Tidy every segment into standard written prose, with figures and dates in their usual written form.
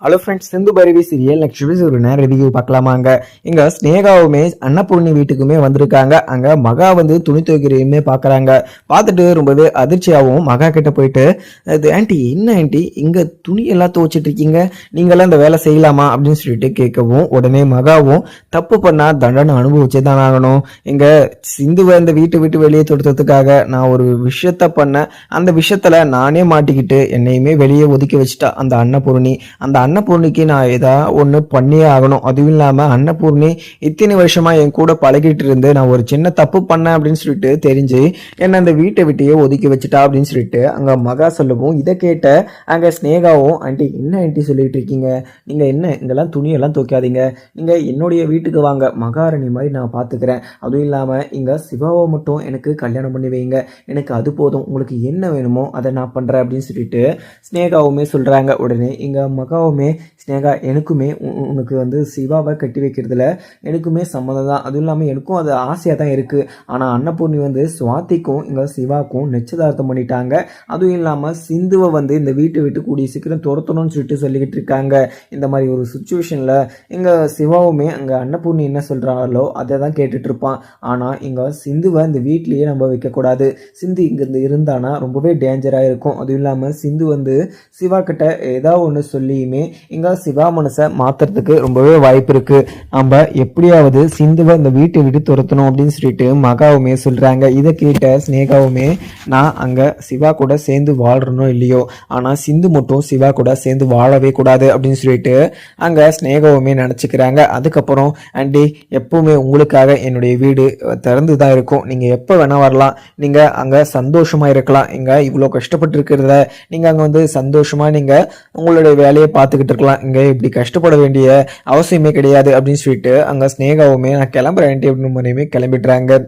Hello friends, Sindhu Bhairavi serial next ஒரு நேரம் review பார்க்கலாமாங்க. இங்க ஸ்னேகாவுமே அன்னபூர்ணி வீட்டுக்குமே வந்திருக்காங்க. அங்க மகா வந்து துணி துவைக்கிறையுமே பாக்குறாங்க. பார்த்துட்டு ரொம்பவே அதிர்ச்சியாகவும் மகா கிட்ட போயிட்டு, அது ஆன்டி என்ன ஆன்டி இங்க துணி எல்லாம் துவைச்சிட்டு இருக்கீங்க, நீங்களாம் இந்த வேலை செய்யலாமா அப்படின்னு சொல்லிட்டு கேட்கவும், உடனே மகாவும் தப்பு பண்ணா தண்டனை அனுபவிச்சே தான் ஆகணும். இங்க சிந்துவை இந்த வீட்டை விட்டு வெளியே தொடுத்ததுக்காக நான் ஒரு விஷயத்த பண்ணேன். அந்த விஷயத்துல நானே மாட்டிக்கிட்டு என்னையுமே வெளியே ஒதுக்கி வச்சுட்டா அந்த அன்னபூர்ணி. அந்த அன்னபூர்ணிக்கு நான் ஏதாவது ஒன்று பண்ணியே ஆகணும். அதுவும் இல்லாமல் அன்னபூர்ணி இத்தனை வருஷமா என் கூட பழகிட்டு இருந்து நான் ஒரு சின்ன தப்பு பண்ணேன் அப்படின்னு சொல்லிட்டு தெரிஞ்சு என்னை அந்த வீட்டை விட்டையே ஒதுக்கி வச்சுட்டா அப்படின்னு சொல்லிட்டு அங்கே மகா சொல்லவும், இதை கேட்ட அங்கே ஸ்னேகாவும், ஆண்டி என்ன ஆண்டி சொல்லிட்டு இருக்கீங்க, நீங்கள் என்ன இங்கெல்லாம் துணியெல்லாம் துவைக்காதீங்க, நீங்கள் என்னுடைய வீட்டுக்கு வாங்க, மகாராணி மாதிரி நான் பார்த்துக்கிறேன். அதுவும் இல்லாமல் இங்கே சிவாவை மட்டும் எனக்கு கல்யாணம் பண்ணி வைங்க, எனக்கு அது போதும், உங்களுக்கு என்ன வேணுமோ அதை நான் பண்ணுறேன் அப்படின்னு சொல்லிட்டு ஸ்னேகாவுமே சொல்கிறாங்க. உடனே இங்கே மகாவும் ஸ்னேகா, எனக்குமே உனக்கு வந்து சிவாவை கட்டி வைக்கிறதுல எனக்குமே சம்மதம் தான். அதுவும் இல்லாமல் எனக்கும் அது ஆசையாக தான் இருக்குது. ஆனால் அன்னபூர்ணி வந்து சுவாதிக்கும் இங்கே சிவாக்கும் நிச்சயதார்த்தம் பண்ணிட்டாங்க. அதுவும் இல்லாமல் சிந்துவை வந்து இந்த வீட்டை விட்டு கூடிய சீக்கிரம் துரத்தணும்னு சொல்லிட்டு சொல்லிக்கிட்டு இருக்காங்க. இந்த மாதிரி ஒரு சுச்சுவேஷனில் இங்கே சிவாவுமே அங்கே அன்னபூர்ணி என்ன சொல்கிறாங்களோ அதை தான் கேட்டுட்டு இருப்பான். ஆனால் இங்கே சிந்துவை இந்த வீட்லேயே நம்ம வைக்கக்கூடாது, சிந்து இங்கேருந்து இருந்தானா ரொம்பவே டேஞ்சராக இருக்கும். அதுவும் இல்லாமல் சிந்து வந்து சிவா கிட்ட ஏதாவது ஒன்று சொல்லியுமே இங்க சிவா மனசை மாத்துறதுக்கு ரொம்பவே வாய்ப்பு இருக்கு. நம்ம எப்படியாவது சிந்துவை இந்த வீட்டை விட்டு துரத்தணும் அப்படின்னு சொல்லிட்டு மகாவுமே சொல்றாங்க. இதை கேட்ட ஸ்னேகாவுமே, நான் அங்க சிவா கூட சேர்ந்து வாழ்றனோ இல்லையோ, ஆனா சிந்து மட்டும் சிவா கூட சேர்ந்து வாழவே கூடாது அப்படின்னு சொல்லிட்டு அங்க ஸ்னேகாவுமே நினைச்சுக்கிறாங்க. அதுக்கப்புறம், ஆண்டி எப்பவுமே உங்களுக்காக என்னுடைய வீடு திறந்து தான் இருக்கும், நீங்க எப்ப வேணா வரலாம், நீங்க அங்க சந்தோஷமா இருக்கலாம், இங்க இவ்வளோ கஷ்டப்பட்டு இருக்கிறத நீங்க அங்க வந்து சந்தோஷமா நீங்க உங்களுடைய வேலையை பார்த்துக்கிட்டு இருக்கலாம், இங்கே இப்படி கஷ்டப்பட வேண்டிய அவசியமே கிடையாது அப்படின்னு சொல்லிட்டு அங்கே ஸ்னேகாவுமே நான் கிளம்புறேன் அப்படின்னு முறையுமே கிளம்பிடுறாங்க.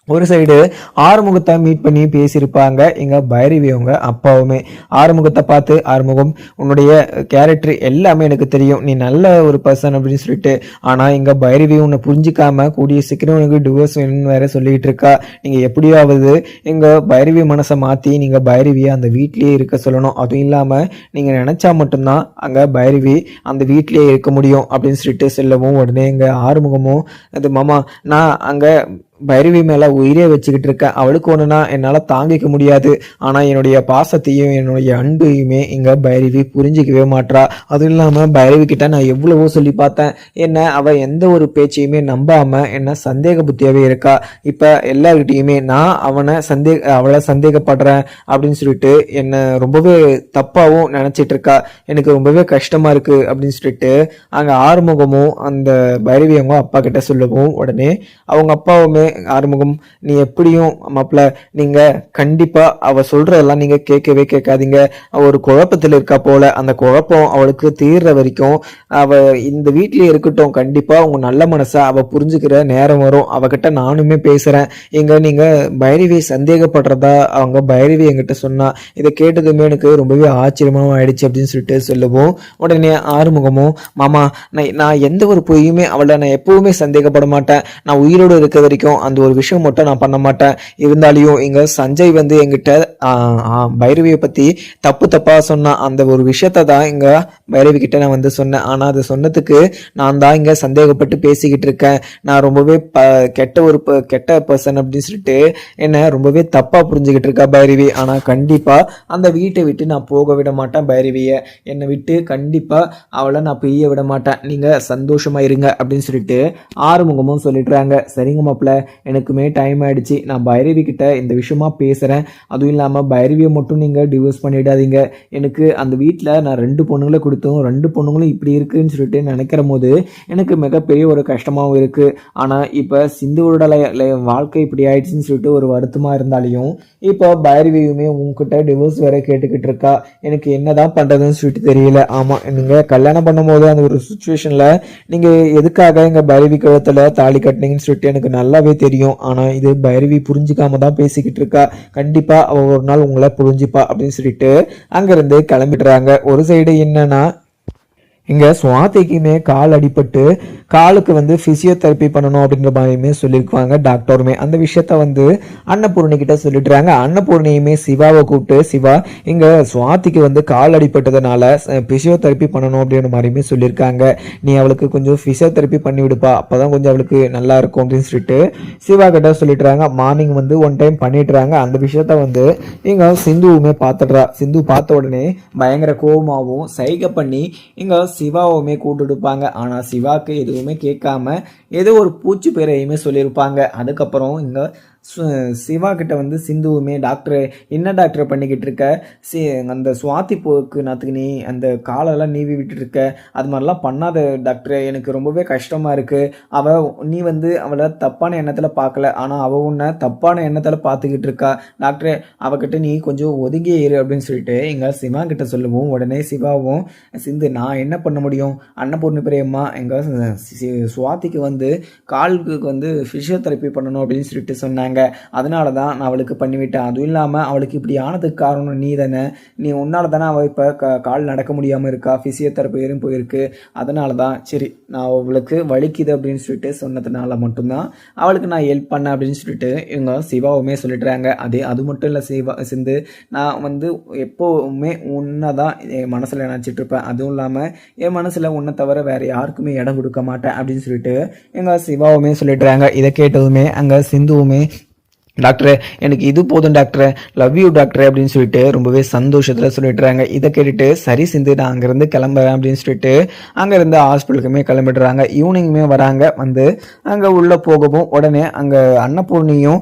ஒரு சைடு ஆறுமுகத்தை மீட் பண்ணி பேசியிருப்பாங்க இங்க பைரவியவங்க அப்பாவுமே. ஆறுமுகத்தை பார்த்து, ஆறுமுகம் உன்னுடைய கேரக்டர் எல்லாமே எனக்கு தெரியும், நீ நல்ல ஒரு பர்சன் அப்படின்னு சொல்லிட்டு, ஆனா இங்க பைரவி உன்னை புரிஞ்சிக்காம கூடிய சீக்கிரம் உனக்கு டிவோர்ஸ் வேணும்னு வேற சொல்லிட்டு இருக்கா. நீங்க எப்படியாவது எங்க பைரவி மனசை மாத்தி நீங்க பைரவியை அந்த வீட்லயே இருக்க சொல்லணும். அதுவும் இல்லாம நீங்க நினைச்சா மட்டும்தான் அங்க பைரவி அந்த வீட்லயே இருக்க முடியும் அப்படின்னு சொல்லிட்டு சொல்லவும், உடனே எங்க ஆறுமுகமும், அது மாமா நான் அங்க பைரவி மேல உயிரே வச்சுக்கிட்டு இருக்கேன், அவளுக்கு ஒண்ணுனா என்னால தாங்கிக்க முடியாது, ஆனா என்னுடைய பாசத்தையும் என்னுடைய அன்பையுமே இங்க பைரவி புரிஞ்சிக்கவே மாட்றா. அதுவும் இல்லாம பைரவி கிட்ட நான் எவ்வளவோ சொல்லி பார்த்தேன், என்ன அவ எந்த ஒரு பேச்சையுமே நம்பாம என்ன சந்தேக புத்தியாவே இருக்கா. இப்ப எல்லார்கிட்டையுமே நான் அவளை சந்தேகப்படுறேன் அப்படின்னு சொல்லிட்டு என்ன ரொம்பவே தப்பாவும் நினைச்சிட்டு இருக்கா, எனக்கு ரொம்பவே கஷ்டமா இருக்கு அப்படின்னு சொல்லிட்டு அங்க ஆறுமுகமும் அந்த பைரவி அவங்க அப்பா கிட்ட சொல்லவும், உடனே அவங்க அப்பாவுமே, ஆறுமுகம் நீ எப்படியும் மாப்பிள்ள, நீங்க கண்டிப்பா அவ சொல்றதெல்லாம் நீங்க கேட்கவே கேட்காதீங்க, அவ ஒரு குழப்பத்தில் இருக்கா போல, அந்த குழப்பம் அவளுக்கு தீர்ற வரைக்கும் அவ இந்த வீட்லயே இருக்கட்டும், கண்டிப்பா உங்க நல்ல மனசை அவ புரிஞ்சுக்கிற நேரம் வரும், அவகிட்ட நானுமே பேசுறேன். நீங்க பைரவி சந்தேகப்படுறதா அவங்க பைரவி என்கிட்ட சொன்னா, இதை கேட்டதுமே எனக்கு ரொம்பவே ஆச்சரியமாவும் ஆயிடுச்சு அப்படின்னு சொல்லிட்டு சொல்லுவோம். உடனே ஆறுமுகமும், மாமா நான் எந்த ஒரு பொய்யுமே அவளை நான் எப்பவுமே சந்தேகப்பட மாட்டேன், நான் உயிரோடு இருக்க வரைக்கும் அந்த ஒரு விஷயம் மட்டும் நான் பண்ண மாட்டேன். இருந்தாலையும் இங்க சஞ்சய் வந்து எங்கிட்ட பைரவியை பத்தி தப்பா சொன்னா, அந்த ஒரு விஷயத்த தான் இங்க பைரவி கிட்ட நான் வந்து சொன்னேன். ஆனா அது சொன்னதுக்கு நான் தான் இங்க சந்தேகப்பட்டு பேசிக்கிட்டு இருக்கேன், நான் ரொம்பவே கெட்ட பர்சன் அப்படின்னு சொல்லிட்டு என்ன ரொம்பவே தப்பா புரிஞ்சுக்கிட்டு இருக்கா பைரவி. ஆனா கண்டிப்பா அந்த வீட்டை விட்டு நான் போக விட மாட்டேன் பைரவியை, என்னை விட்டு கண்டிப்பா அவளை நான் பிரிய விட மாட்டேன், நீங்க சந்தோஷமா இருங்க அப்படின்னு சொல்லிட்டு ஆறுமுகமும் சொல்லிடுறாங்க. சரிங்க மாப்பிள்ள, எனக்குமே டைம் ஆயிடுச்சு, நான் பைரவி கிட்ட இந்த விஷயமா பேசுறேன். அதுவும் இல்லாம பைரவியை மட்டும் நீங்க டிவோர்ஸ் பண்ணிடாதீங்க, எனக்கு அந்த வீட்டில் நான் 2 பொண்ணுங்களை கொடுத்தோம், 2 பொண்ணுங்களும் இப்படி இருக்குன்னு சொல்லிட்டு நினைக்கிற போது எனக்கு மிகப்பெரிய ஒரு கஷ்டமாகவும் இருக்கு. ஆனா இப்ப சிந்துவோட வாழ்க்கை இப்படி ஆயிடுச்சுன்னு சொல்லிட்டு ஒரு வருத்தமா இருந்தாலையும் இப்போ பைரவியுமே உங்ககிட்ட டிவோர்ஸ் வேற கேட்டுக்கிட்டு இருக்கா, எனக்கு என்னதான் பண்றதுன்னு சொல்லிட்டு தெரியல. ஆமா, நீங்க கல்யாணம் பண்ணும் போது அந்த ஒரு சுச்சுவேஷன்ல நீங்க எதுக்காக எங்க பைரவி கழுத்துல தாலி கட்டினீங்கன்னு சொல்லிட்டு எனக்கு நல்லாவே தெரியும். ஆனா இது பைரவி புரிஞ்சுக்காம தான் பேசிக்கிட்டு இருக்கா, கண்டிப்பா அவ ஒரு நாள் உங்களை புரிஞ்சுப்பா அப்படின்னு சொல்லிட்டு அங்கிருந்து கிளம்பிடுறாங்க. ஒரு சைடு என்னன்னா இங்க சுவாதிக்குமே கால் அடிபட்டு காலுக்கு வந்து பிசியோதெரப்பி பண்ணணும் அப்படின்ற மாதிரியுமே சொல்லியிருக்காங்க டாக்டருமே. அந்த விஷயத்த வந்து அன்னபூர்ணி கிட்ட சொல்லிட்டுறாங்க. அன்னபூர்ணியுமே சிவாவை கூப்பிட்டு, சிவா இங்க சுவாதிக்கு வந்து கால் அடிபட்டதுனால பிசியோதெரப்பி பண்ணணும் அப்படின்ற மாதிரியுமே சொல்லியிருக்காங்க. நீ அவளுக்கு கொஞ்சம் பிசியோதெரப்பி பண்ணி விடுப்பா, அப்பதான் கொஞ்சம் அவளுக்கு நல்லா இருக்கும் அப்படின்னு சொல்லிட்டு சிவா கிட்ட சொல்லிட்டுறாங்க. மார்னிங் வந்து ஒன் டைம் பண்ணிட்டுறாங்க. அந்த விஷயத்த வந்து இங்க சிந்துவுமே பார்த்துடுறா. சிந்து பார்த்த உடனே பயங்கர கோபமாகவும் சைகை பண்ணி இங்க சிவாவுமே கூட்டுடுப்பாங்க. ஆனால் சிவாவுக்கு எதுவுமே கேட்காம ஏதோ ஒரு பூச்சி பேரையுமே சொல்லியிருப்பாங்க. அதுக்கப்புறம் இங்கே சிவா கிட்ட வந்து சிந்துவுமே, டாக்டர் என்ன டாக்டர் பண்ணிக்கிட்டு இருக்க, அந்த சுவாதி போக்கு நாத்துக்கு நீ அந்த காலெல்லாம் நீவி விட்டுட்டு இருக்க, அது மாதிரிலாம் பண்ணாத டாக்டர், எனக்கு ரொம்பவே கஷ்டமாக இருக்குது. நீ வந்து அவளை தப்பான எண்ணத்தில் பார்க்கல, ஆனால் அவள் உன்னை தப்பான எண்ணத்தில் பார்த்துக்கிட்டு இருக்கா டாக்டர், அவகிட்ட நீ கொஞ்சம் ஒதுங்கியே இரு அப்படின்னு சொல்லிட்டு எங்கள் சிவா கிட்ட சொல்லுவோம். உடனே சிவாவும், சிந்து நான் என்ன பண்ண முடியும், அன்னபூர்ணி பெரியம்மா எங்கள் சுவாதிக்கு வந்து காலுக்கு வந்து ஃபிசியோதெரப்பி பண்ணணும் அப்படின்னு சொல்லிட்டு சொன்னாங்க. அதனால தான் நான் அவளுக்கு பண்ணிவிட்டேன். அதுவும் இல்லாமல் அவளுக்கு இப்படி ஆனதுக்கு காரணம் நீ தானே, நீ உன்னால தானே அவள் இப்போ கால் நடக்க முடியாமல் இருக்கா, ஃபிசியோதெரப்பி வரையும் போயிருக்கு. அதனால தான் சரி நான் அவளுக்கு வலிக்குது அப்படின்னு சொல்லிட்டு சொன்னதுனால மட்டும்தான் அவளுக்கு நான் ஹெல்ப் பண்ணேன் அப்படின்னு சொல்லிட்டு இவங்க சிவாவுமே சொல்லிடுறாங்க. அது மட்டும் இல்லை சிந்து, நான் வந்து எப்போவுமே உன்னை தான் என் மனசில் நினச்சிட்டு இருப்பேன். அதுவும் இல்லாமல் என் மனசில் உன்னை தவிர வேறு யாருக்குமே இடம் கொடுக்க மாட்டேன் அப்படின்னு சொல்லிட்டு எங்கள் சிவாவுமே சொல்லிடுறாங்க. இதை கேட்டதுமே அங்கே சிந்துவுமே, டாக்டர் எனக்கு இது போதும் டாக்டர், லவ் யூ டாக்டர் அப்படின்னு சொல்லிட்டு ரொம்பவே சந்தோஷத்தில் சொல்லிடுறாங்க. இதை கேட்டுட்டு சரி சிந்து நான் அங்கேருந்து கிளம்புறேன் அப்படின்னு சொல்லிட்டு அங்கேருந்து ஹாஸ்பிட்டலுக்குமே கிளம்பிடுறாங்க. ஈவினிங்குமே வராங்க. வந்து அங்கே உள்ளே போகவும் உடனே அங்கே அன்னபூர்ணியும்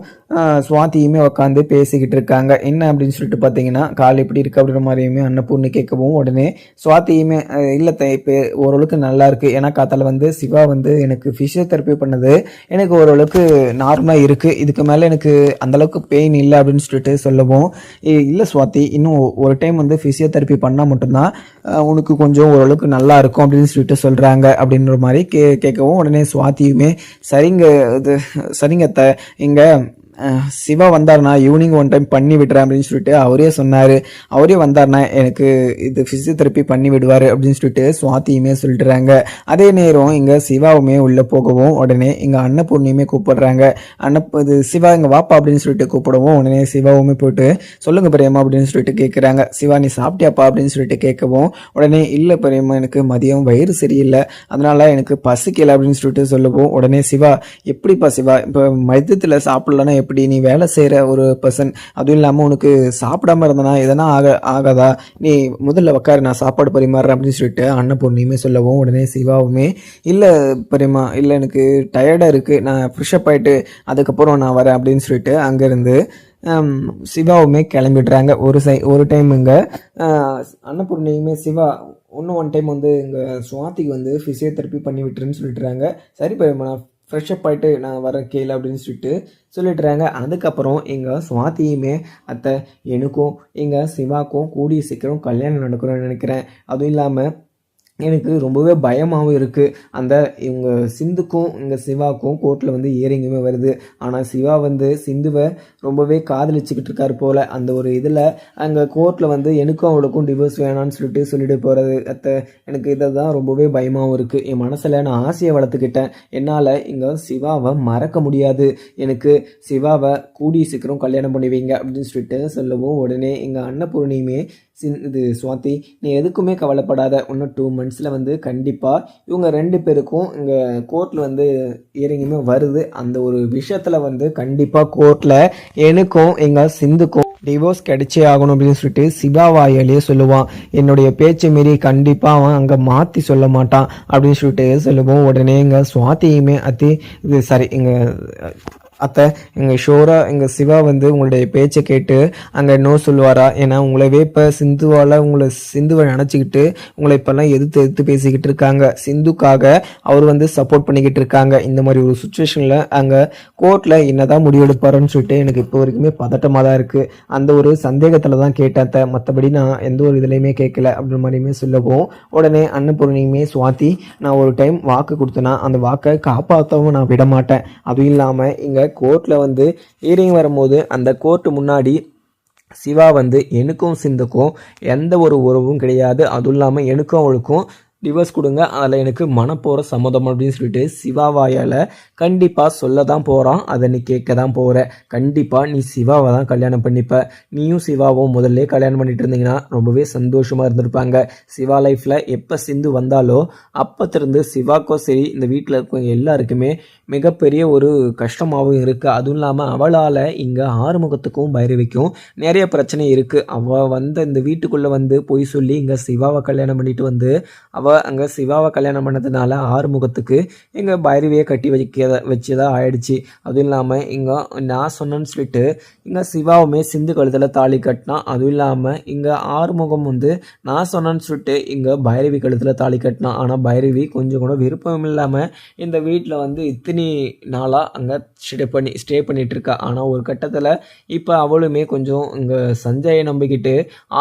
சுவாதியுமே உட்காந்து பேசிக்கிட்டு இருக்காங்க. என்ன அப்படின்னு சொல்லிட்டு பார்த்தீங்கன்னா கால் எப்படி இருக்குது அப்படின்ற மாதிரியுமே அன்னபூர்ணி கேட்கவும் உடனே சுவாதியுமே இல்லை இப்போ ஓரளவுக்கு நல்லா இருக்குது, ஏன்னா காத்தால வந்து சிவா வந்து எனக்கு ஃபிசியோதெரப்பி பண்ணது எனக்கு ஓரளவுக்கு நார்மலாக இருக்குது, இதுக்கு மேலே எனக்கு அந்தளவுக்கு பெயின் இல்லை அப்படின்னு சொல்லிட்டு சொல்லவும், இல்லை சுவாதி இன்னும் ஒரு டைம் வந்து ஃபிசியோதெரப்பி பண்ணால் மட்டும்தான் உனக்கு கொஞ்சம் ஓரளவுக்கு நல்லா இருக்கும் அப்படின்னு சொல்லிட்டு சொல்கிறாங்க அப்படின்ற மாதிரி கேட்கவும் உடனே சுவாதியுமே சரிங்க இது சரிங்க இங்கே சிவா வந்தார்னா ஈவினிங் ஒன் டைம் பண்ணி விடுறேன் அப்படின்னு சொல்லிட்டு அவரே வந்தார்னா எனக்கு இது ஃபிசியோதெரப்பி பண்ணி விடுவார் அப்படின்னு சொல்லிட்டு சுவாதியுமே சொல்லிட்டுறாங்க. அதே நேரம் இங்கே சிவாவுமே உள்ளே போகவும் உடனே இங்கே அன்னபூர்ணியுமே கூப்பிடுறாங்க. இது சிவா இங்கே வாப்பா அப்படின்னு சொல்லிட்டு கூப்பிடவும் உடனே சிவாவுமே போயிட்டு சொல்லுங்க பெரியம்மா அப்படின்னு சொல்லிட்டு கேட்குறாங்க. சிவா நீ சாப்பிட்டியாப்பா அப்படின்னு சொல்லிட்டு கேட்கவும் உடனே இல்லை பெரியம்மா எனக்கு மதியம் வயிறு சரியில்லை, அதனால எனக்கு பசிக்கலை அப்படின்னு சொல்லிட்டு சொல்லவும் உடனே சிவா எப்படிப்பா சிவா இப்போ மதியத்தில் சாப்பிட்லன்னா எப்படி, நீ வேலை செய்கிற ஒரு பர்சன், அதுவும் இல்லாமல் உனக்கு சாப்பிடாம இருந்தனா எதனா ஆகாதா, நீ முதல்ல உட்காரு நான் சாப்பாடு பரிமாறுறேன் அப்படின்னு சொல்லிட்டு அன்னபூர்ணியுமே சொல்லவும் உடனே சிவாவுமே இல்லை பெரியம்மா இல்லை எனக்கு டயர்டாக இருக்குது, நான் ஃப்ரெஷ்அப் ஆகிட்டு அதுக்கப்புறம் நான் வரேன் அப்படின்னு சொல்லிட்டு அங்கேருந்து சிவாவுமே கிளம்பிடுறாங்க. ஒரு டைம் இங்கே அன்னபூர்ணியுமே சிவா இன்னும் ஒன் டைம் வந்து இங்கே சுவாதிக்கு வந்து ஃபிசியோதெரப்பி பண்ணி விட்டுருன்னு சொல்லிட்டுறாங்க. சரி பெரியம்மா நான் ஃப்ரெஷ்அப் ஆகிட்டு நான் வரேன் கேளு அப்படின்னு சொல்லிட்டு சொல்லிட்டுறாங்க. அதுக்கப்புறம் எங்கள் சுவாதியுமே அத்தை எனக்கும் எங்கள் சிவாக்கும் கூடிய சீக்கிரம் கல்யாணம் நடக்கணும்னு நினைக்கிறேன், அதுவும் இல்லாமல் எனக்கு ரொம்பவே பயமாகவும் இருக்குது, அந்த இவங்க சிந்துக்கும் இங்கே சிவாக்கும் கோர்ட்டில் வந்து இயரிங்குமே வருது, ஆனால் சிவா வந்து சிந்துவை ரொம்பவே காதலிச்சுக்கிட்டு இருக்காரு போல், அந்த ஒரு இதில் அங்கே கோர்ட்டில் வந்து எனக்கும் அவளுக்கும் டிவோர்ஸ் வேணான்னு சொல்லிட்டு போகிறது அத்தை, எனக்கு இதை தான் ரொம்பவே பயமாகவும் இருக்குது, என் மனசில் நான் ஆசையை வளர்த்துக்கிட்டேன், என்னால் இங்கே சிவாவை மறக்க முடியாது, எனக்கு சிவாவை கூடிய சீக்கிரம் கல்யாணம் பண்ணி வைங்க அப்படின்னு சொல்லிட்டு சொல்லவும் உடனே எங்கள் அன்னபூர்ணியுமே இது சுவாதி நீ எதுக்குமே கவலைப்படாத, இன்னும் 2 monthsல வந்து கண்டிப்பாக இவங்க 2 பேருக்கும் இங்கே கோர்ட்டில் வந்து இறங்கியுமே வருது, அந்த ஒரு விஷயத்தில் வந்து கண்டிப்பாக கோர்ட்டில் எனக்கும் எங்கள் சிந்துக்கும் டிவோர்ஸ் கிடைச்சே ஆகணும் அப்படின்னு சொல்லிட்டு சிவா வாயாலேயே சொல்லுவான். என்னுடைய பேச்சை மீறி கண்டிப்பாக அவன் அங்கே மாற்றி சொல்ல மாட்டான் அப்படின்னு சொல்லிட்டு சொல்லுவோம். உடனே எங்கள் சுவாதியுமே இது சாரி எங்கள் அத்தை எங்கள் ஷோராக எங்கள் சிவா வந்து உங்களுடைய பேச்சை கேட்டு அங்கே நோ சொல்லுவாரா, ஏன்னா உங்களவே இப்போ சிந்துவை நினச்சிக்கிட்டு உங்களை இப்போல்லாம் எதிர்த்து பேசிக்கிட்டு இருக்காங்க, சிந்துக்காக அவர் வந்து சப்போர்ட் பண்ணிக்கிட்டு இருக்காங்க, இந்த மாதிரி ஒரு சுச்சுவேஷனில் அங்கே கோர்ட்டில் என்னதான் முடிவெடுப்பாருன்னு சொல்லிட்டு எனக்கு இப்போ வரைக்குமே பதட்டமாக தான் இருக்குது, அந்த ஒரு சந்தேகத்தில் தான் கேட்டேன், மற்றபடி நான் எந்த ஒரு இதுலையுமே கேட்கல அப்படின்ற மாதிரியுமே சொல்லவும் உடனே அன்னபூர்ணியுமே சுவாதி நான் ஒரு டைம் வாக்கு கொடுத்தேன்னா அந்த வாக்கை காப்பாற்றவும் நான் விட மாட்டேன், அதுவும் இல்லாமல் இங்கே கோர்ட்டில் வந்து ஹியரிங் வரும்போது அந்த கோர்ட்டு முன்னாடி சிவா வந்து எனக்கும் சிந்துக்கும் எந்த ஒரு உறவும் கிடையாது, அதுவும் இல்லாமல் எனக்கும் அவளுக்கும் டிவோர்ஸ் கொடுங்க, அதில் எனக்கு மனப்போகிற சம்மதம் அப்படின்னு சொல்லிட்டு சிவா வாயால் கண்டிப்பாக சொல்ல தான் போகிறான். அதை நீ கேட்க தான் போகிற. கண்டிப்பாக நீ சிவாவை தான் கல்யாணம் பண்ணிப்ப. நீயும் சிவாவும் முதல்ல கல்யாணம் பண்ணிட்டு இருந்தீங்கன்னா ரொம்பவே சந்தோஷமாக இருந்திருப்பாங்க. சிவா லைஃப்பில் எப்போ சிந்து வந்தாலோ அப்பத்திருந்து சிவாக்கோ சரி இந்த வீட்டில் இருக்கவங்க எல்லாருக்குமே மிகப்பெரிய ஒரு கஷ்டமாகவும் இருக்குது. அதுவும் இல்லாமல் அவளால் இங்கே ஆறுமுகத்துக்கும் பைரவிக்கும் நிறைய பிரச்சனை இருக்குது. அவள் வந்த இந்த வீட்டுக்குள்ளே வந்து பொய் சொல்லி இங்கே சிவாவை கல்யாணம் பண்ணிட்டு வந்து அவள் அங்கே சிவாவை கல்யாணம் பண்ணதுனால ஆறுமுகத்துக்கு இங்கே பைரவியை கட்டி வச்சதா ஆயிடுச்சு. அதுவும் இல்லாமல் இங்கே நான் சொன்னேன்னு சொல்லிட்டு இங்கே சிவாவுமே சிந்து கழுத்தில் தாலி கட்டினான். அதுவும் இல்லாமல் இங்கே ஆறுமுகம் வந்து நான் சொன்னேன்னு சொல்லிட்டு இங்கே பைரவி கழுத்தில் தாலி கட்டினான். ஆனால் பைரவி கொஞ்சம் கூட விருப்பம் இல்லாமல் இந்த வீட்டில் வந்து இத்தனை நாளாக அங்கே ஸ்டே பண்ணிட்டு இருக்கா. ஆனால் ஒரு கட்டத்தில் இப்போ அவளுமே கொஞ்சம் இங்கே சஞ்சயை நம்பிக்கிட்டு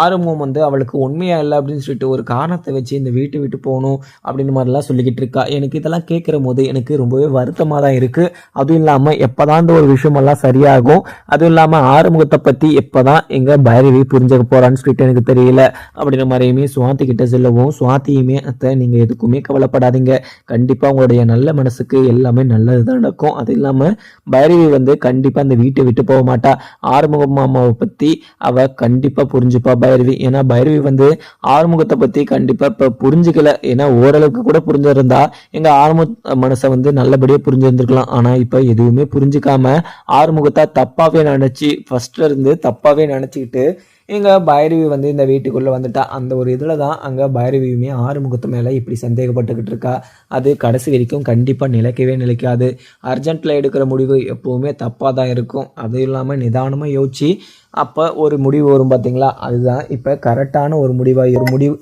ஆறுமுகம் வந்து அவளுக்கு உண்மையாக இல்லை அப்படின்னு சொல்லிட்டு ஒரு காரணத்தை வச்சு இந்த வீட்டை விட்டு போகணும் அப்படின்னு மாதிரிலாம் சொல்லிக்கிட்டு இருக்கா. எனக்கு இதெல்லாம் கேட்குற போது எனக்கு ரொம்பவே வருத்தமாக தான் இருக்குது. அதுவும் இல்லாமல் எப்போ தான் இந்த ஒரு விஷயமெல்லாம் சரியாகும், அதுவும் இல்லாமல் ஆறுமுகத்தை பற்றி எப்போ தான் எங்கள் பைரவி புரிஞ்சுக்க போகிறான்னு சொல்லிட்டு எனக்கு தெரியல அப்படின்ற மாதிரியுமே சுவாதி கிட்ட சொல்லவும் சுவாத்தியுமே அத்தை நீங்கள் எதுக்குமே கவலைப்படாதீங்க, கண்டிப்பாக உங்களுடைய நல்ல மனசுக்கு எல்லாமே நல்லது தான் நடக்கும். அது இல்லாமல் பைரவி வந்து கண்டிப்பாக அந்த வீட்டை விட்டு போக மாட்டா. ஆறுமுகம் மாமாவை பற்றி அவள் கண்டிப்பாக புரிஞ்சுப்பா பைரவி. ஏன்னா பைரவி வந்து ஆறுமுகத்தை பற்றி கண்டிப்பாக இப்போ புரிஞ்சுக்கல. ஏன்னா ஓரளவுக்கு கூட புரிஞ்சிருந்தா எங்கள் ஆறுமுக மனசை வந்து நல்லபடியாக புரிஞ்சிருந்துருக்கலாம். ஆனால் இப்போ எதுவுமே புரிஞ்சுக்காம ஆறுமுகத்தை தப்பாகவே நினச்சி ஃபர்ஸ்ட்ல இருந்து தப்பாகவே நினச்சிக்கிட்டு எங்க பைரவி வந்து இந்த வீட்டுக்குள்ளே வந்துட்டா. அந்த ஒரு இதில் தான் அங்கே பைரவியுமே ஆறுமுகத்து மேலே இப்படி சந்தேகப்பட்டுக்கிட்டு இருக்கா. அது கடைசி வரைக்கும் கண்டிப்பாக நிலைக்காது. அர்ஜென்ட்டில் எடுக்கிற முடிவு எப்போவுமே தப்பாக தான் இருக்கும். அதுவும் இல்லாமல் நிதானமாக யோசிச்சு அப்போ ஒரு முடிவு வரும் பார்த்தீங்களா, அதுதான் இப்போ கரெக்டான ஒரு முடிவு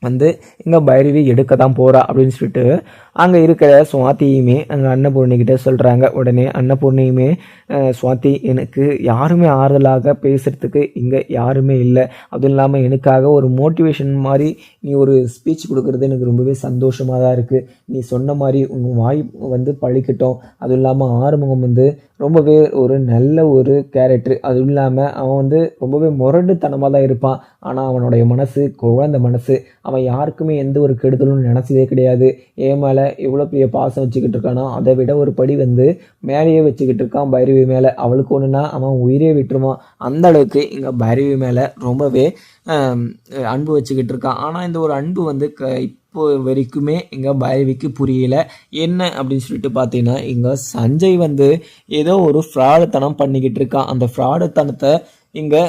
வந்து இங்கே பைரவி எடுக்க தான் போகிறா அப்படின்னு சொல்லிட்டு அங்கே இருக்கிற சுவாத்தியுமே அங்கே அன்னபூர்ணிக்கிட்ட சொல்கிறாங்க. உடனே அன்னபூர்ணியுமே சுவாதி எனக்கு யாருமே ஆறுதலாக பேசுகிறதுக்கு இங்கே யாருமே இல்லை, அதுவும் இல்லாமல் எனக்காக ஒரு மோட்டிவேஷன் மாதிரி நீ ஒரு ஸ்பீச் கொடுக்குறது எனக்கு ரொம்பவே சந்தோஷமாக தான் இருக்குது. நீ சொன்ன மாதிரி உன் வாய் வந்து பழிக்கட்டும். அதுவும் இல்லாமல் ஆறுமுகம் வந்து ரொம்பவே ஒரு நல்ல ஒரு கேரக்டர். அதுவும் இல்லாமல் அவன் வந்து ரொம்பவே முரட்டுத்தனமாக தான் இருப்பான். ஆனால் அவனுடைய மனசு குழந்தை மனசு. அவன் யாருக்குமே எந்த ஒரு கெடுதலும் நினச்சதே கிடையாது. ஏன் மேலே எவ்வளோ பெரிய பாசம் வச்சுக்கிட்டு இருக்கானோ அதை விட ஒரு படி வந்து மேலேயே வச்சுக்கிட்டு இருக்கான் பைரவி மேலே. அவளுக்கு ஒன்றுனா அவன் உயிரே விட்டுருவான். அந்த அளவுக்கு இங்கே பைரவி மேலே ரொம்பவே அன்பு வச்சுக்கிட்டு இருக்கான். ஆனால் இந்த ஒரு அன்பு வந்து இப்போ வரைக்குமே இங்கே பைரவிக்கு புரியல. என்ன அப்படின்னு சொல்லிட்டு பார்த்தீங்கன்னா இங்கே சஞ்சய் வந்து ஏதோ ஒரு ஃப்ராடுத்தனம் பண்ணிக்கிட்டு இருக்கான். அந்த ஃப்ராடுத்தனத்தை இங்கே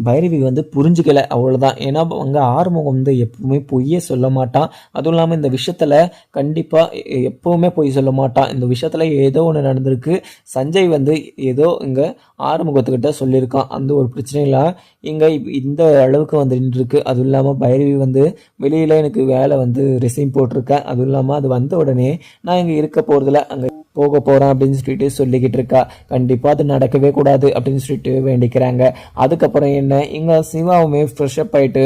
பைரவி வந்து புரிஞ்சுக்கல, அவ்வளோதான். ஏன்னா அங்கே ஆறுமுகம் வந்து எப்பவுமே பொய்யே சொல்ல மாட்டான். அதுவும் இல்லாமல் இந்த விஷயத்தில் கண்டிப்பாக எப்போவுமே பொய் சொல்ல மாட்டான். இந்த விஷயத்தில் ஏதோ ஒன்று நடந்திருக்கு. சஞ்சய் வந்து ஏதோ இங்கே ஆறுமுகத்துக்கிட்ட சொல்லியிருக்கான். அந்த ஒரு பிரச்சனைலாம் இங்கே இந்த அளவுக்கு வந்து நின்றுருக்கு. அதுவும் இல்லாமல் பைரவி வந்து வெளியில் எனக்கு வேலை வந்து ரிசைன் போட்டிருக்கேன். அதுவும் இல்லாமல் அது வந்த உடனே நான் இங்கே இருக்க போகிறதில்ல, அங்கே போக போகிறேன் அப்படின்னு சொல்லிட்டு சொல்லிக்கிட்டு இருக்கா. கண்டிப்பாக அது நடக்கவே கூடாது அப்படின்னு சொல்லிட்டு வேண்டிக்கிறாங்க. அதுக்கப்புறம் என்ன இங்கே சிவாவுமே ஃப்ரெஷ்அப் ஆகிட்டு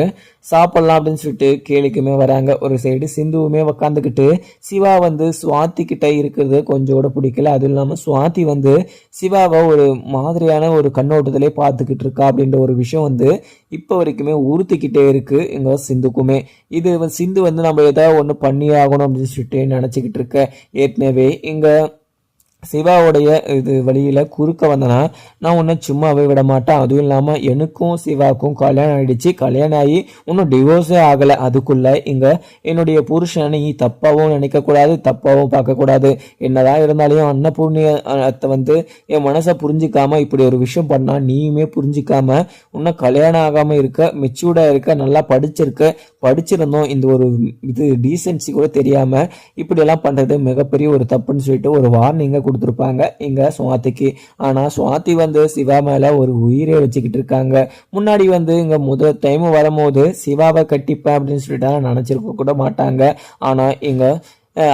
சாப்பிட்லாம் அப்படின்னு சொல்லிட்டு கேளிக்குமே வராங்க. ஒரு சைடு சிந்துவுமே உக்காந்துக்கிட்டு சிவா வந்து சுவாதி கிட்ட இருக்கிறது கொஞ்சம் கூட பிடிக்கல. அதுவும் இல்லாமல் சுவாதி வந்து சிவாவை ஒரு மாதிரியான ஒரு கண்ணோட்டத்திலே பார்த்துக்கிட்டு இருக்கா அப்படின்ற ஒரு விஷயம் வந்து இப்போ வரைக்குமே உறுத்திக்கிட்டே இருக்கு எங்க சிந்துக்குமே. இது சிந்து வந்து நம்ம ஏதாவது ஒன்று பண்ணி ஆகணும் அப்படின்னு சொல்லிட்டு நினச்சிக்கிட்டு இருக்க. ஏற்கனவே இங்கே சிவாவுடைய இது வழியில் குறுக்க வந்தனா நான் ஒன்றும் சும்மாவே விட மாட்டேன். அதுவும் இல்லாமல் எனக்கும் சிவாவுக்கும் கல்யாணம் ஆகிடுச்சு. கல்யாணம் ஆகி இன்னும் டிவோர்ஸே ஆகலை. அதுக்குள்ளே இங்கே என்னுடைய புருஷனை நீ தப்பாகவும் நினைக்கக்கூடாது, தப்பாகவும் பார்க்கக்கூடாது. என்னதான் இருந்தாலையும் அன்னபூர்ணியத்தை வந்து என் மனசை புரிஞ்சிக்காம இப்படி ஒரு விஷயம் பண்ணால் நீயுமே புரிஞ்சிக்காம இன்னும் கல்யாணம் ஆகாமல் இருக்க, மெச்சூர்டாக இருக்க, நல்லா படிச்சிருந்தோம். இந்த ஒரு இது டீசென்சி கூட தெரியாமல் இப்படியெல்லாம் பண்ணுறது மிகப்பெரிய ஒரு தப்புன்னு சொல்லிட்டு ஒரு வார்னிங்கை கொடுத்துருப்பாங்க இங்க சுவாதிக்கு. ஆனா சுவாதி வந்து சிவா மேல ஒரு உயிரை வச்சுக்கிட்டு இருக்காங்க. முன்னாடி வந்து இங்க முதல் டைம் வரும்போது சிவாவை கட்டிப்பேன் அப்படின்னு சொல்லிட்டு நினைச்சிருக்க கூட மாட்டாங்க. ஆனா இங்க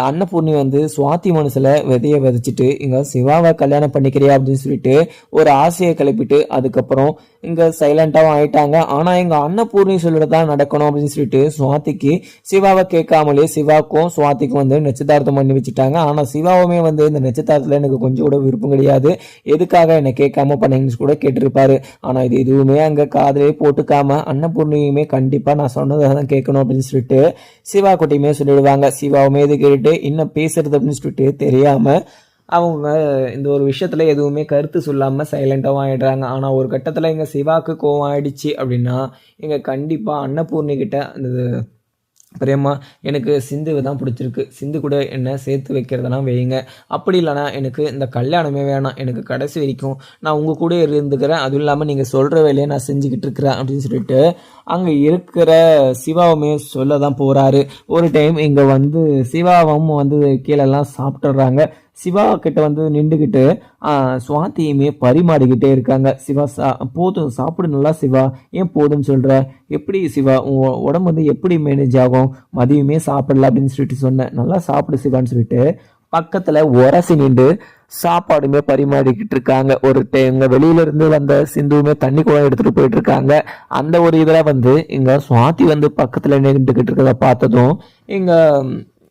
அன்னபூர்ணி வந்து சுவாதி மனசுல விதைய விதைச்சிட்டு இங்க சிவாவை கல்யாணம் பண்ணிக்கிறியா அப்படின்னு சொல்லிட்டு ஒரு ஆசையை கிளப்பிட்டு அதுக்கப்புறம் இங்கே சைலண்ட்டாகவும் ஆயிட்டாங்க. ஆனால் எங்கள் அன்னபூர்ணி சொல்லிட்டு நடக்கணும் அப்படின்னு சொல்லிட்டு சுவாதிக்கு சிவாவை கேட்காமலே சிவாக்கும் சுவாதிக்கும் வந்து நிச்சயதார்த்தம் பண்ணி வச்சுட்டாங்க. ஆனால் சிவாவுமே வந்து இந்த நிச்சயதார்த்தத்தில் எனக்கு கொஞ்சம் கூட விருப்பம் கிடையாது, எதுக்காக என்னை கேட்காம பண்ணீங்கன்னு கூட கேட்டிருப்பாரு. ஆனால் இது எதுவுமே அங்கே காதலே போட்டுக்காம அன்னபூர்ணியுமே கண்டிப்பாக நான் சொன்னதை தான் கேட்கணும் அப்படின்னு சொல்லிட்டு சிவா குட்டியுமே சொல்லிடுவாங்க. சிவாவுமே இது கேட்டுட்டு இன்னும் பேசுறது அப்படின்னு சொல்லிட்டு தெரியாம அவங்க இந்த ஒரு விஷயத்துல எதுவுமே கருத்து சொல்லாமல் சைலண்டாகவும் ஆகிடுறாங்க. ஆனால் ஒரு கட்டத்தில் எங்கள் சிவாவுக்கு கோவம் ஆயிடுச்சு அப்படின்னா இங்கே கண்டிப்பாக அன்னபூர்ணி கிட்ட அந்த பிரேமா எனக்கு சிந்துவை தான் பிடிச்சிருக்கு, சிந்து கூட என்ன சேர்த்து வைக்கிறதெல்லாம் வைங்க, அப்படி இல்லைனா எனக்கு இந்த கல்யாணமே வேணாம், எனக்கு கடைசி வரைக்கும் நான் உங்கள் கூட இருந்துக்கிறேன், அதுவும் இல்லாமல் நீங்கள் சொல்கிற வேலையை நான் செஞ்சுக்கிட்டு இருக்கிறேன் அப்படின்னு சொல்லிட்டு அங்கே இருக்கிற சிவாவுமே சொல்ல தான் போகிறாரு. ஒரு டைம் இங்கே வந்து சிவாவும் வந்து கீழெல்லாம் சாப்பிட்டுடுறாங்க. சிவா கிட்ட வந்து நின்றுக்கிட்டு சுவாத்தியுமே பரிமாறிக்கிட்டே இருக்காங்க. சிவா போதும் சாப்பிடு நல்லா சிவா, ஏன் போதும்னு சொல்கிற, எப்படி சிவா உடம்பு வந்து எப்படி மேனேஜ் ஆகும், மதியமே சாப்பிடல அப்படின்னு சொல்லிட்டு சொன்னேன், நல்லா சாப்பிடு சிவான்னு சொல்லிட்டு பக்கத்தில் உரசி நின்று சாப்பாடுமே பரிமாறிக்கிட்டு இருக்காங்க. ஒரு டைம் வெளியில இருந்து வந்த சிந்துவுமே தண்ணி கூட எடுத்துட்டு போயிட்டு இருக்காங்க. அந்த ஒரு இதில் வந்து இங்க சுவாதி வந்து பக்கத்தில் நின்றுக்கிட்டு இருக்கிறத பார்த்ததும் இங்க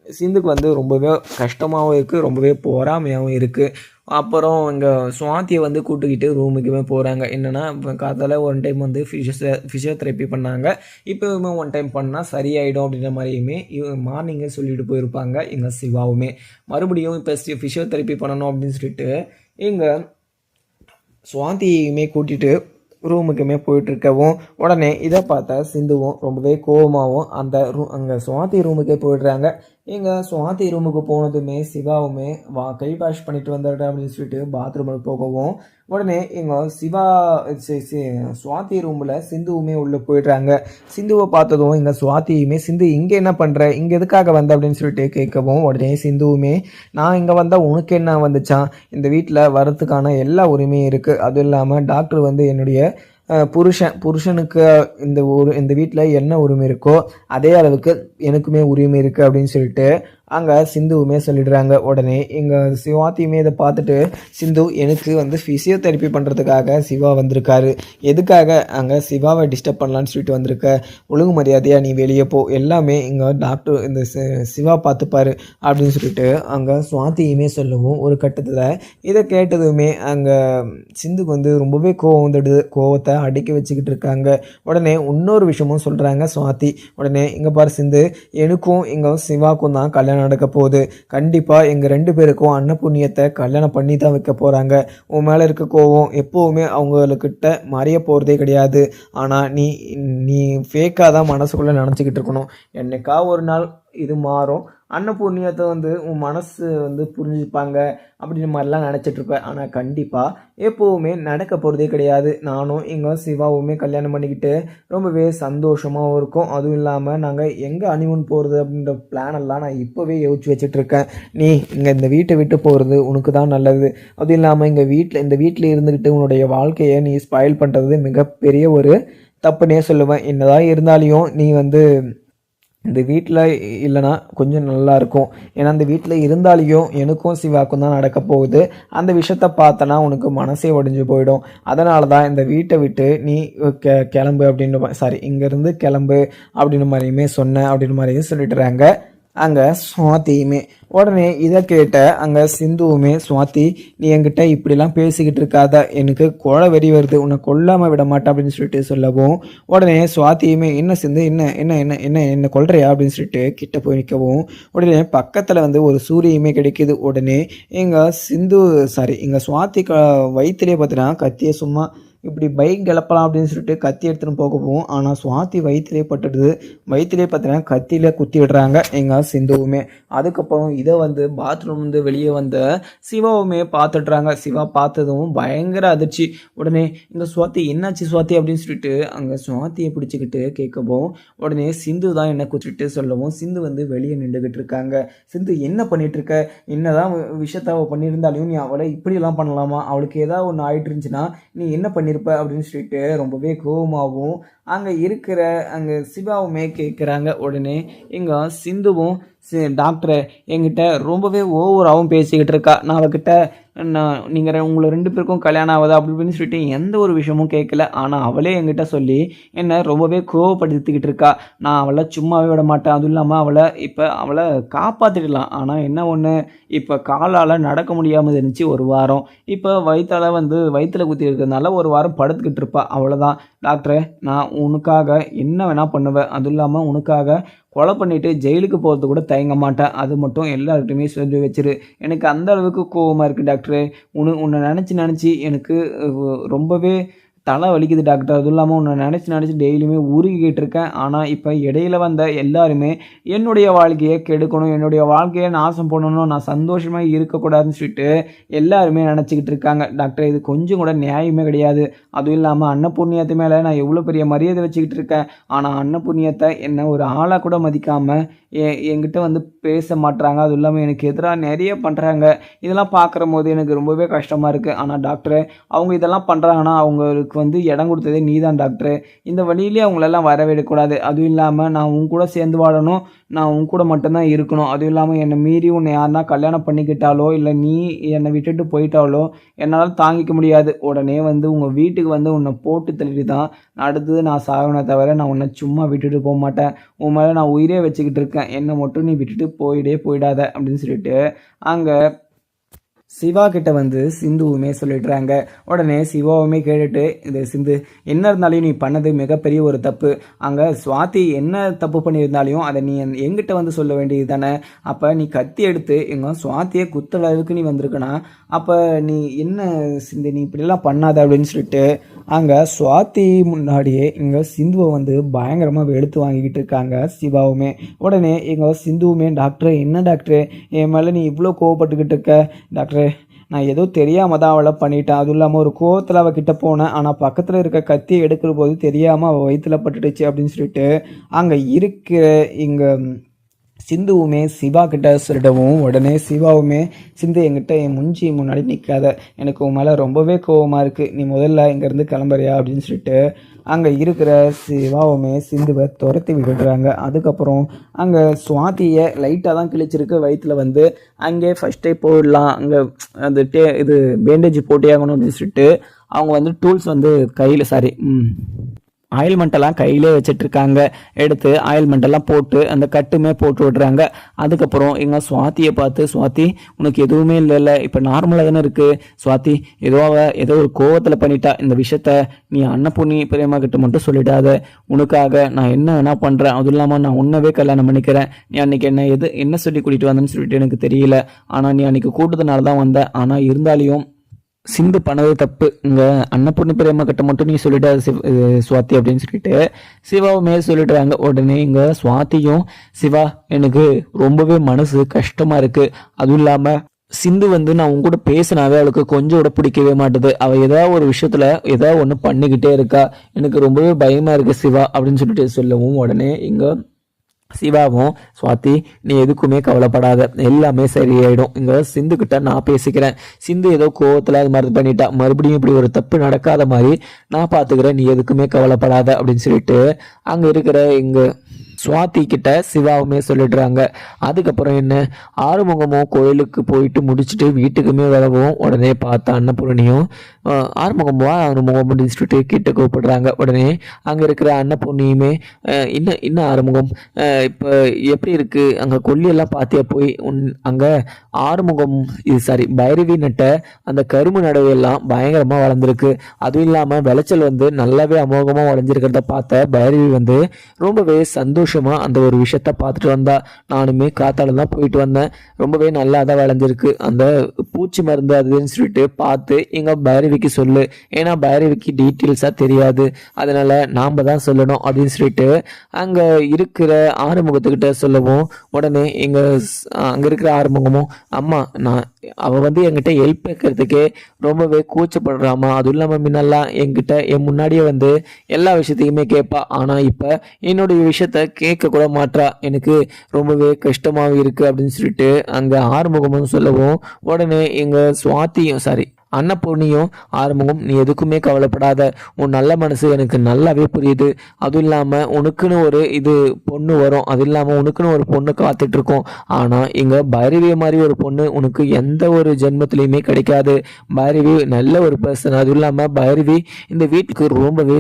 சிந்துக்கு வந்து ரொம்பவே கஷ்டமாகவும் இருக்குது, ரொம்பவே பொறாமையாகவும் இருக்குது. அப்புறம் இங்கே சுவாத்தியை வந்து கூட்டுக்கிட்டு ரூமுக்குமே போகிறாங்க. என்னென்னா இப்போ காத்தால ஒன் டைம் வந்து ஃபிசியோதெரப்பி பண்ணாங்க, இப்போவுமே ஒன் டைம் பண்ணால் சரியாயிடும் அப்படின்ற மாதிரியுமே மார்னிங்கே சொல்லிட்டு போயிருப்பாங்க. எங்கள் சிவாவுமே மறுபடியும் இப்போ ஃபிசியோதெரப்பி பண்ணணும் அப்படின்னு சொல்லிட்டு இங்கே சுவாந்தியுமே கூட்டிகிட்டு ரூமுக்குமே போயிட்டுருக்கவும் உடனே இதை பார்த்தா சிந்துவும் ரொம்பவே கோபமாகவும் அங்கே சுவாதி ரூமுக்கே போயிடுறாங்க. இங்கே சுவாதி ரூமுக்கு போனதுமே சிவாவுமே கை வாஷ் பண்ணிட்டு வந்துடுறேன் அப்படின்னு சொல்லிட்டு பாத்ரூமில் போகவும் உடனே இங்கே சிவா சுவாதி ரூமில் சிந்துவுமே உள்ளே போயிடுறாங்க. சிந்துவை பார்த்ததும் இங்கே சுவாத்தியுமே சிந்து இங்கே என்ன பண்ணுற, இங்கே எதுக்காக வந்த அப்படின்னு சொல்லிட்டு கேட்கவும் உடனே சிந்துவுமே நான் இங்கே வந்தால் உனக்கு என்ன வந்துச்சான், இந்த வீட்டில் வரத்துக்கான எல்லா உரிமையும் இருக்குது, அதுவும் இல்லாமல் டாக்டர் வந்து என்னுடைய புருஷனுக்கு இந்த வீட்டில் என்ன உரிமை இருக்கோ அதே அளவுக்கு எனக்குமே உரிமை இருக்குது அப்படின்னு சொல்லிட்டு அங்கே சிந்துவுமே சொல்லிடுறாங்க. உடனே எங்கள் சிவாத்தியுமே இதை பார்த்துட்டு சிந்து எனக்கு வந்து ஃபிசியோதெரப்பி பண்ணுறதுக்காக சிவா வந்திருக்காரு, எதுக்காக அங்கே சிவாவை டிஸ்டர்ப் பண்ணலான்னு சொல்லிட்டு வந்திருக்க, ஒழுங்கு மரியாதையாக நீ வெளியே போ, எல்லாமே இங்கே டாக்டர் இந்த சிவா பார்த்துப்பாரு அப்படின்னு சொல்லிட்டு அங்கே சுவாத்தியுமே சொல்லவும் ஒரு கட்டத்தில் இதை கேட்டதுமே அங்கே சிந்துக்கு வந்து ரொம்பவே கோவம் வந்துடுது, கோவத்தை அடக்கி வச்சுக்கிட்டு இருக்காங்க. உடனே இன்னொரு விஷயமும் சொல்கிறாங்க சுவாத்தி. உடனே இங்கே பாரு சிந்து, எனக்கும் இங்கே சிவாக்கும் தான் கல்யாணம் நடக்க போகுது, கண்டிப்பாக எங்கள் 2 பேருக்கும் அன்னபுண்ணியத்தை கல்யாணம் பண்ணி தான் வைக்க போகிறாங்க, உன் மேலே இருக்க கோவம் எப்போவுமே அவங்கக்கிட்ட மறைய போகிறதே கிடையாது, ஆனால் நீ ஃபேக்காக தான் மனசுக்குள்ளே நினச்சிக்கிட்டு இருக்கணும், என்னைக்கா ஒரு நாள் இது மாறும், அன்னபூர்ணியத்தை வந்து உன் மனசு வந்து புரிஞ்சுப்பாங்க அப்படின்ற மாதிரிலாம் நினச்சிட்ருப்பேன், ஆனால் கண்டிப்பாக எப்போவுமே நடக்க போகிறதே கிடையாது, நானும் எங்கள் சிவாவுமே கல்யாணம் பண்ணிக்கிட்டு ரொம்பவே சந்தோஷமாகவும் இருக்கும், அதுவும் இல்லாமல் நாங்கள் எங்கே ஹனிமூன் போகிறது அப்படின்ற பிளானெல்லாம் நான் இப்போவே யோசிச்சு வச்சிட்ருக்கேன், நீ இங்கே இந்த வீட்டை விட்டு போகிறது உனக்கு தான் நல்லது, அதுவும் இல்லாமல் இந்த வீட்டில் இருந்துக்கிட்டு உன்னுடைய வாழ்க்கையை நீ ஸ்பாயில் பண்ணுறது மிகப்பெரிய ஒரு தப்புனே சொல்லுவேன், என்னதான் இருந்தாலையும் நீ வந்து இந்த வீட்டில் இல்லைனா கொஞ்சம் நல்லாயிருக்கும், ஏன்னா அந்த வீட்டில் இருந்தாலையும் எனக்கும் சிவாக்கும் தான் நடக்க போகுது, அந்த விஷயத்த பார்த்தனா உனக்கு மனசே ஒடிஞ்சு போயிடும், அதனால தான் இந்த வீட்டை விட்டு நீ கிளம்பு அப்படின்னு இங்கேருந்து கிளம்பு அப்படின்னு மாதிரியுமே சொன்னேன் அப்படின்னு மாதிரியும் சொல்லிட்டுறாங்க அங்கே சுவாத்தியுமே. உடனே இதை கேட்ட அங்கே சிந்துவுமே சிவாத்தி நீ என்கிட்ட இப்படிலாம் பேசிக்கிட்டு இருக்காத, எனக்கு கொலை வெறி வருது, உன்னை கொல்லாமல் விட மாட்டேன் அப்படின்னு சொல்லிட்டு சொல்லவும் உடனே சுவாத்தியுமே என்ன சிந்து என்ன என்ன என்ன என்ன என்ன கொல்றியா அப்படின்னு சொல்லிட்டு கிட்ட போய் நிற்கவும் உடனே பக்கத்தில் வந்து ஒரு சூரியமே கிடைக்கிது. உடனே இங்கே சுவாத்தி வயிற்றுலேயே பார்த்தீங்கன்னா கத்தியை சும்மா இப்படி பைக் கிளப்பலாம் அப்படின்னு சொல்லிட்டு கத்தி எடுத்துகிட்டு போகவும் ஆனால் சுவாத்தி வயிற்றுலேயே பட்டுடுது, வயிற்றுலேயே பார்த்தீங்கன்னா கத்தியில் குத்தி விடுறாங்க எங்கள் சிந்துவுமே. அதுக்கப்புறம் இதை வந்து பாத்ரூம் வந்து வெளியே வந்த சிவாவுமே பார்த்துட்றாங்க. சிவா பார்த்ததும் பயங்கர அதிர்ச்சி. உடனே இந்த சுவாத்தி என்னாச்சு சுவாத்தி அப்படின்னு சொல்லிட்டு அங்கே சுவாத்தியை பிடிச்சிக்கிட்டு கேட்கவும் உடனே சிந்து தான் என்ன குச்சிட்டு சொல்லவும் சிந்து வந்து வெளியே நின்றுக்கிட்டு இருக்காங்க. சிந்து என்ன பண்ணிட்டு இருக்க, என்னதான் விஷயத்த அவள் பண்ணியிருந்தாலையும் நீ அவளை இப்படியெல்லாம் பண்ணலாமா, அவளுக்கு ஏதாவது ஒன்று ஆகிட்டு இருந்துச்சுன்னா நீ என்ன பண்ணியிருப்ப அப்படின்னு சொல்லிட்டு ரொம்பவே கோபமாகவும் அங்கே சிவாவுமே கேட்குறாங்க. உடனே இங்கே சிந்துவும் டாக்டரை என்கிட்ட ரொம்பவே ஓவராகவும் பேசிக்கிட்டு இருக்கா, நான் அவகிட்ட நீங்கள் உங்களை 2 பேருக்கும் கல்யாணம் ஆகுதா அப்படி இப்படின்னு சொல்லிட்டு எந்த ஒரு விஷயமும் கேட்கல. ஆனால் அவளே என்கிட்ட சொல்லி என்னை ரொம்பவே கோவப்படுத்திக்கிட்டு இருக்கா. நான் அவளை சும்மாவே விட மாட்டேன். அதுவும் இல்லாமல் அவளை காப்பாற்றிடலாம். ஆனால் என்ன ஒன்று, இப்போ காலால் நடக்க முடியாமல் இருந்துச்சு ஒரு வாரம். இப்போ வயிற்றுல குத்தி இருக்கிறதுனால ஒரு வாரம் படுத்துக்கிட்டு இருப்பா. அவ்வளோதான். டாக்டரே, நான் உனக்காக என்ன வேணால் பண்ணுவேன். அதுவும் இல்லாமல் உனக்காக கொலை பண்ணிவிட்டு ஜெயிலுக்கு போகிறது கூட தயங்க மாட்டேன். அது மட்டும் எல்லார்கிட்டையுமே சொல்லி வச்சிரு. எனக்கு அந்த அளவுக்கு கோவமாக இருக்குது டாக்டரு. உன்னை நினச்சி எனக்கு ரொம்பவே தலை வலிக்குது டாக்டர். அதுவும் இல்லாமல் உன்னை நினச்சி டெய்லியுமே உருகிக்கிட்டு இருக்கேன். ஆனால் இப்போ இடையில வந்த எல்லாருமே என்னுடைய வாழ்க்கையை கெடுக்கணும், என்னுடைய வாழ்க்கையை நாசம் பண்ணணும், நான் சந்தோஷமாக இருக்கக்கூடாதுன்னு சொல்லிட்டு எல்லாருமே நினச்சிக்கிட்டு இருக்காங்க டாக்டர். இது கொஞ்சம் கூட நியாயமே கிடையாது. அதுவும் இல்லாமல் அன்னபூர்ணியத்து மேலே நான் எவ்வளோ பெரிய மரியாதை வச்சுக்கிட்டு இருக்கேன். ஆனால் அன்னபூர்ணியத்தை என்னை ஒரு ஆளாக கூட மதிக்காமல் என்கிட்ட பேச மாட்டுறாங்க. அதுவும் இல்லாமல் எனக்கு எதிராக நிறைய பண்ணுறாங்க. இதெல்லாம் பார்க்குற போது எனக்கு ரொம்பவே கஷ்டமாக இருக்குது. ஆனால் டாக்டர், அவங்க இதெல்லாம் பண்ணுறாங்கன்னா அவங்களுக்கு இடம் கொடுத்ததே நீ தான் டாக்டர். இந்த வழியிலே அவங்களெல்லாம் வரவிடக்கூடாது. அதுவும் இல்லாமல் நான் உன் கூட சேர்ந்து வாழணும், நான் உன் கூட மட்டும்தான் இருக்கணும். அதுவும் இல்லாமல் என்னை மீறி உன்னை யாருன்னா கல்யாணம் பண்ணிக்கிட்டாலோ இல்லை நீ என்னை விட்டுட்டு போயிட்டாலோ என்னால் தாங்கிக்க முடியாது. உடனே உங்கள் வீட்டுக்கு உன்னை போட்டு தள்ளிட்டு தான் அடுத்தது நான் சாகனை தவிர நான் உன்னை சும்மா விட்டுட்டு போக மாட்டேன். உன் மேலே நான் உயிரே வச்சுக்கிட்டு இருக்கேன். என்னை மட்டும் நீ விட்டுட்டு போயிடாத அப்படின்னு சொல்லிட்டு அங்கே சிவா கிட்ட சிந்துவுமே சொல்லிடுறாங்க. உடனே சிவாவுமே கேட்டுட்டு, இது சிந்து, என்ன இருந்தாலும் நீ பண்ணது மிகப்பெரிய ஒரு தப்பு. அங்கே சுவாதி என்ன தப்பு பண்ணியிருந்தாலையும் அதை நீ எங்கிட்ட சொல்ல வேண்டியது தானே. அப்போ நீ கத்தி எடுத்து எங்கள் சுவாத்தியை குத்த அளவுக்கு நீ வந்திருக்கனா, அப்போ நீ என்ன சிந்து, நீ இப்படிலாம் பண்ணாத அப்படின்னு சொல்லிட்டு அங்கே சுவாதி முன்னாடியே இங்கே சிந்துவை பயங்கரமாக வெளுத்து வாங்கிக்கிட்டு இருக்காங்க சிவாவுமே. உடனே எங்கள் சிந்துவுமே, டாக்டர் என்ன டாக்டர் என் மேலே நீ இவ்வளோ கோவப்பட்டுக்கிட்டு இருக்க டாக்டர், நான் ஏதோ தெரியாமல் தான் அவளை பண்ணிட்டேன். அதுவும் இல்லாமல் ஒரு கோவத்தில் அவகிட்ட போனேன். ஆனால் பக்கத்தில் இருக்க கத்தியை எடுக்கிற போது தெரியாமல் அவள் வயிற்றுல பட்டுடுச்சு அப்படின்னு சொல்லிட்டு அங்கே இருக்கிற இங்கே சிந்துவுமே சிவா கிட்ட சொல்லிடவும், உடனே சிவாவுமே, சிந்து என்கிட்ட என் முன்னாடி நிற்காத, எனக்கு உன் மேலே ரொம்பவே கோவமாக இருக்குது, நீ முதல்ல இங்கேருந்து கிளம்புறியா அப்படின்னு சொல்லிட்டு அங்கே இருக்கிற சிவாவுமே சிந்துவை துரத்தி விட்டுடுறாங்க. அதுக்கப்புறம் அங்கே சுவாதியை லைட்டாக தான் கிழிச்சிருக்கு வயிற்றில். அங்கே ஃபஸ்ட்டே போயிடலாம், அங்கே அந்த இது பேண்டேஜ் போட்டே ஆகணும் அப்படின்னு சொல்லிட்டு அவங்க டூல்ஸ் கையில் ஆயில்மெண்ட்டெல்லாம் கையிலே வச்சிட்ருக்காங்க. எடுத்து ஆயில்மெண்ட்டெல்லாம் போட்டு அந்த கட்டுமே போட்டு விடுறாங்க. அதுக்கப்புறம் எங்கள் சுவாத்தியை பார்த்து, சுவாத்தி உனக்கு எதுவுமே இல்லைல்ல, இப்போ நார்மலாக தானே இருக்குது சுவாத்தி, ஏதோ ஒரு கோவத்தில் பண்ணிட்டா, இந்த விஷயத்த நீ அன்னபூர்ணி பிரேமா கிட்ட மட்டும் சொல்லிடாத, உனக்காக நான் என்ன பண்ணுறேன், அதுவும் இல்லாமல் நான் உன்னவே கல்யாணம் பண்ணிக்கிறேன். நீ அன்றைக்கி என்ன சொல்லி கூட்டிகிட்டு வந்தேன்னு சொல்லிட்டு எனக்கு தெரியல, ஆனால் நீ அன்றைக்கி கூட்டத்தினால தான் வந்த, ஆனால் இருந்தாலையும் சிந்து பண்ணது தப்பு, இங்கே அன்னபூர்ணி பிரேமா கிட்ட மட்டும் நீ சொல்லிட்டு சுவாதி அப்படின்னு சொல்லிட்டு சிவாவுமே சொல்லிடுறாங்க. உடனே இங்கே சுவாத்தியும், சிவா எனக்கு ரொம்பவே மனசு கஷ்டமாக இருக்குது, அதுவும் இல்லாமல் சிந்து நான் உங்க கூட பேசினாவே அவளுக்கு கொஞ்சம் கூட பிடிக்கவே மாட்டுது, அவள் ஏதாவது ஒரு விஷயத்துல ஏதாவது ஒன்று பண்ணிக்கிட்டே இருக்கா, எனக்கு ரொம்பவே பயமாக இருக்குது சிவா அப்படின்னு சொல்லிட்டு சொல்லவும், உடனே இங்கே சிவாவும், சுவாதி நீ எதுக்குமே கவலைப்படாத, எல்லாமே சரியாயிடும், இங்கே சிந்து கிட்ட நான் பேசிக்கிறேன், சிந்து ஏதோ கோவத்தில் அது மாதிரி பண்ணிட்டா, மறுபடியும் இப்படி ஒரு தப்பு நடக்காத மாதிரி நான் பார்த்துக்கிறேன், நீ எதுக்குமே கவலைப்படாத அப்படின்னு சொல்லிட்டு அங்கே இருக்கிற இங்கே சுவாதி கிட்ட சிவாவுமே சொல்லிடுறாங்க. அதுக்கப்புறம் என்ன, ஆறுமுகமும் கோயிலுக்கு போயிட்டு முடிச்சுட்டு வீட்டுக்குமே வரவும், உடனே பார்த்தா அன்னபூர்ணியும் ஆறுமுகம் அப்படின்னு சொல்லிட்டு கிட்ட கூப்பிடுறாங்க. உடனே அங்கே இருக்கிற அன்னபூர்ணியுமே, இன்னும் ஆறுமுகம் இப்போ எப்படி இருக்கு, அங்கே கொல்லியெல்லாம் பார்த்தியா போய், அங்கே ஆறுமுகம் பைரவி நட்ட அந்த கரும்பு நடவையெல்லாம் பயங்கரமாக வளர்ந்துருக்கு, அதுவும் இல்லாமல் விளைச்சல் நல்லாவே அமோகமாக வளைஞ்சிருக்கிறத பார்த்த பைரவி ரொம்பவே சந்தோஷமா அந்த ஒரு விஷயத்த பார்த்துட்டு வந்தா. நானுமே காத்தால தான் போயிட்டு வந்தேன், ரொம்பவே நல்லா தான் விளைஞ்சிருக்கு, அந்த பூச்சி மருந்து அதுன்னு சொல்லிட்டு பார்த்து எங்க பைரவிக்கு சொல்லு, ஏன்னா பைரவிக்கு டீட்டெயில்ஸா தெரியாது, அதனால நாம தான் சொல்லணும் அப்படின்னு சொல்லிட்டு அங்க இருக்கிற ஆறுமுகத்துக்கிட்ட சொல்லவும், உடனே அங்க இருக்கிற ஆறுமுகமும், அம்மா அவ என்கிட்ட ஹெல்ப் கேட்கறதுக்கே ரொம்பவே கூச்சப்படுறாமா, அதுவும் இல்லாம முன்னெல்லாம் என்கிட்ட என் முன்னாடியே எல்லா விஷயத்தையுமே கேட்பா, ஆனா இப்ப என்னுடைய விஷயத்த கேட்க கூட மாட்றா, எனக்கு ரொம்பவே கஷ்டமாவே இருக்கு அப்படின்னு சொல்லிட்டு அங்க ஆறுமுகமும் சொல்லவும், உடனே எங்க சுவாத்தியும் அன்னபூர்ணியும் ஆறுமுகம் நீ எதுக்குமே கவலைப்படாத, உன் நல்ல மனசு எனக்கு நல்லாவே புரியுது. அதுவும் இல்லாமல் உனக்குன்னு ஒரு இது பொண்ணு வரும், அது இல்லாமல் உனக்குன்னு ஒரு பொண்ணு காத்துட்டு இருக்கோம். ஆனால் இங்கே பைரவி மாதிரி ஒரு பொண்ணு உனக்கு எந்த ஒரு ஜென்மத்திலையுமே கிடைக்காது. பைரவி நல்ல ஒரு பர்சன். அதுவும் இல்லாமல் பைரவி இந்த வீட்டுக்கு ரொம்பவே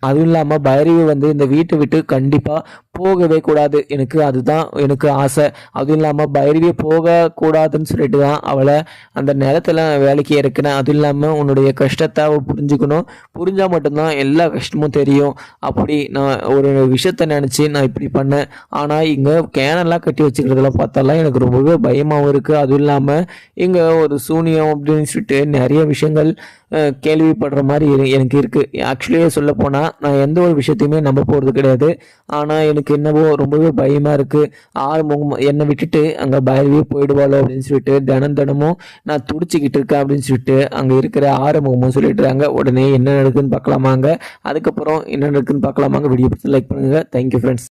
அதுவும் இல்லாமல் பைரவி இந்த வீட்டை விட்டு கண்டிப்பாக போகவே கூடாது. எனக்கு ஆசை. அதுவும் இல்லாமல் பைரவி போகக்கூடாதுன்னு சொல்லிட்டு தான் அவளை அந்த நிலத்துல வேலைக்கு இறக்குனேன். அதுவும் இல்லாமல் உன்னுடைய கஷ்டத்தை அவள் புரிஞ்சுக்கணும். புரிஞ்சால் மட்டும்தான் எல்லா கஷ்டமும் தெரியும். அப்படி நான் ஒரு விஷயத்த நினச்சி நான் இப்படி பண்ணேன். ஆனால் இங்கே கேனெல்லாம் கட்டி வச்சுக்கிறதெல்லாம் பார்த்தாலாம் எனக்கு ரொம்பவே பயமாகவும் இருக்குது. அதுவும் இல்லாமல் இங்கே ஒரு சூனியம் அப்படின்னு சொல்லிட்டு நிறைய விஷயங்கள் கேள்விப்படுற மாதிரி எனக்கு இருக்குது. ஆக்சுவலியே சொல்லப்போனால் நான் எந்த ஒரு விஷயத்தையுமே நம்ப போகிறது கிடையாது. ஆனால் எனக்கு என்னவோ ரொம்பவே பயமாக இருக்குது. ஆறுமுகம் என்னை விட்டுட்டு அங்கே பைரவியே போயிடுவாளோ அப்படின்னு சொல்லிட்டு தினமும் நான் துடிச்சிக்கிட்டு இருக்கேன் அப்படின்னு சொல்லிட்டு அங்கே இருக்கிற ஆறுமுகமும் சொல்லிட்டுறாங்க. உடனே என்ன நடக்குதுன்னு பார்க்கலாமாங்க. அதுக்கப்புறம் என்ன நடக்குதுன்னு பார்க்கலாமாங்க. வீடியோ பிடிச்சி லைக் பண்ணுங்கள். Thank you friends.